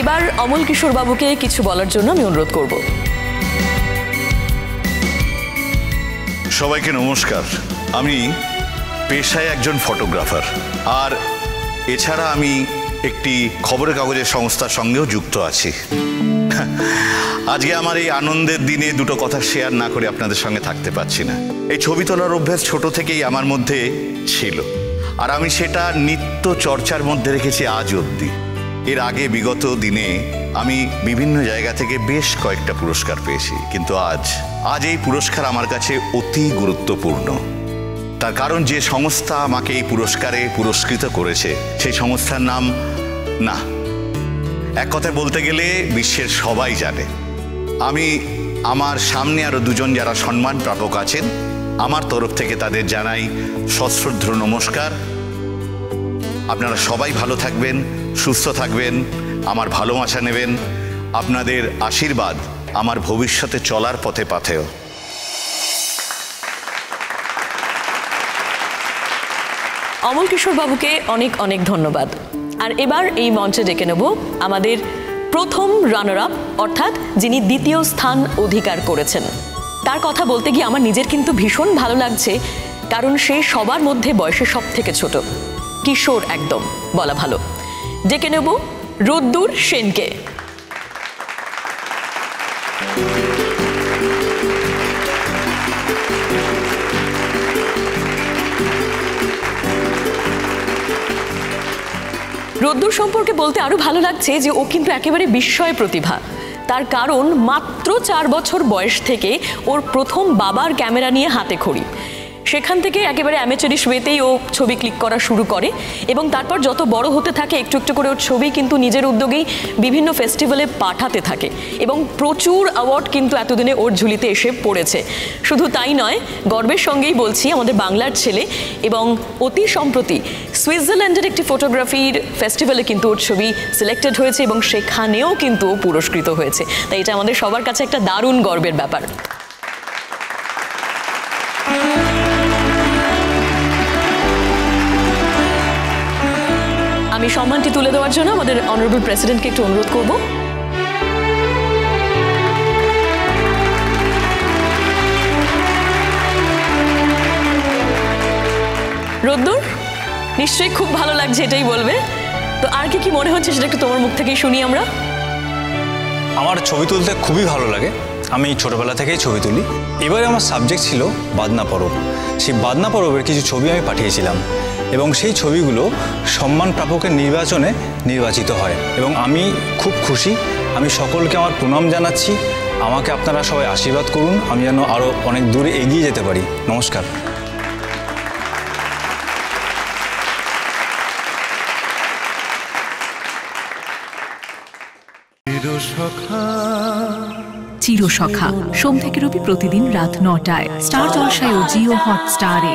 এবার অমল কিশোর বাবুকে কিছু বলার জন্য আমি অনুরোধ করব। সবাইকে নমস্কার। আমি পেশায় একজন ফটোগ্রাফার, আর এছাড়া আমি একটি খবরের কাগজের সংস্থার সঙ্গেও যুক্ত আছি। আজকে আমার এই আনন্দের দিনে দুটো কথা শেয়ার না করে আপনাদের সঙ্গে থাকতে পারছি না। এই ছবি তোলার অভ্যাস ছোট থেকেই আমার মধ্যে ছিল, আর আমি সেটা নিত্য চর্চার মধ্যে রেখেছি আজ অবধি। এর আগে বিগত দিনে আমি বিভিন্ন জায়গা থেকে বেশ কয়েকটা পুরস্কার পেয়েছি, কিন্তু আজ এই পুরস্কার আমার কাছে অতি গুরুত্বপূর্ণ। তার কারণ যে সংস্থা আমাকে এই পুরস্কারে পুরস্কৃত করেছে সেই সংস্থার নাম না, এক কথায় বলতে গেলে বিশ্বের সবাই জানে। আমি আমার সামনে আরো দুজন যারা সম্মান প্রাপক আছেন, আমার তরফ থেকে তাদের জানাই সশ্রদ্ধ নমস্কার। আপনারা সবাই ভালো থাকবেন, সুস্থ থাকবেন, আমার ভালোবাসা নেবেন। আপনাদের আশীর্বাদ আমার ভবিষ্যতে চলার পথে পাথেয়। অমল কিশোর বাবুকে অনেক অনেক ধন্যবাদ। আর এবার এই মঞ্চে ডেকে নেব আমাদের প্রথম রানার আপ, অর্থাৎ যিনি দ্বিতীয় স্থান অধিকার করেছেন। তার কথা বলতে গিয়ে আমার নিজের কিন্তু ভীষণ ভালো লাগছে, কারণ সে সবার মধ্যে বয়সে সব থেকে ছোট, কিশোর একদম বলা ভালো। ডেকে নেব রোদ্দুর সেনকে। রোদ্দুর সম্পর্কে বলতে আরো ভালো লাগছে যে ও কিন্তু একেবারে বিস্ময় প্রতিভা। তার কারণ মাত্র 4 বছর বয়স থেকে ওর প্রথম বাবার ক্যামেরা নিয়ে হাতে খড়ি। সেখান থেকে একেবারে অ্যামেচারিশ ওয়েতেই ও ছবি ক্লিক করা শুরু করে, এবং তারপর যত বড় হতে থাকে একটু একটু করে ওর ছবি কিন্তু নিজের উদ্যোগেই বিভিন্ন ফেস্টিভ্যালে পাঠাতে থাকে, এবং প্রচুর অ্যাওয়ার্ড কিন্তু এতদিনে ওর ঝুলিতে এসে পড়েছে। শুধু তাই নয়, গর্বের সঙ্গেই বলছি আমাদের বাংলার ছেলে, এবং অতি সম্প্রতি সুইজারল্যান্ডের একটি ফটোগ্রাফির ফেস্টিভ্যালে কিন্তু ওর ছবি সিলেক্টেড হয়েছে, এবং সেখানেও কিন্তু ও পুরস্কৃত হয়েছে। তাই এটা আমাদের সবার কাছে একটা দারুণ গর্বের ব্যাপার। আমি সম্মানটি তুলে দেওয়ার জন্য আমাদের অনারেবল প্রেসিডেন্টকে একটু অনুরোধ করব। রোদ্দুর, নিশ্চয়ই খুব ভালো লাগছে, এটাই বলবে। তো আর কি কি মনে হচ্ছে সেটা একটু তোমার মুখ থেকেই শুনি আমরা। আমার ছবি তুলতে খুবই ভালো লাগে, আমি ছোটবেলা থেকেই ছবি তুলি। এবারে আমার সাবজেক্ট ছিল বাদনা পরব। সেই বাদনা পরবের কিছু ছবি আমি পাঠিয়েছিলাম, এবং সেই ছবিগুলো সম্মান প্রাপকের নির্বাচনে নির্বাচিত হয়, এবং আমি খুব খুশি। আমি সকলকে আমার প্রণাম জানাচ্ছি। আমাকে আপনারা সবাই আশীর্বাদ করুন, আমি যেন আরও অনেক দূরে এগিয়ে যেতে পারি। নমস্কার। চিরসখা সোম থেকে রবি প্রতিদিন রাত 9টায় স্টার জলসায় ও জিও হটস্টারে।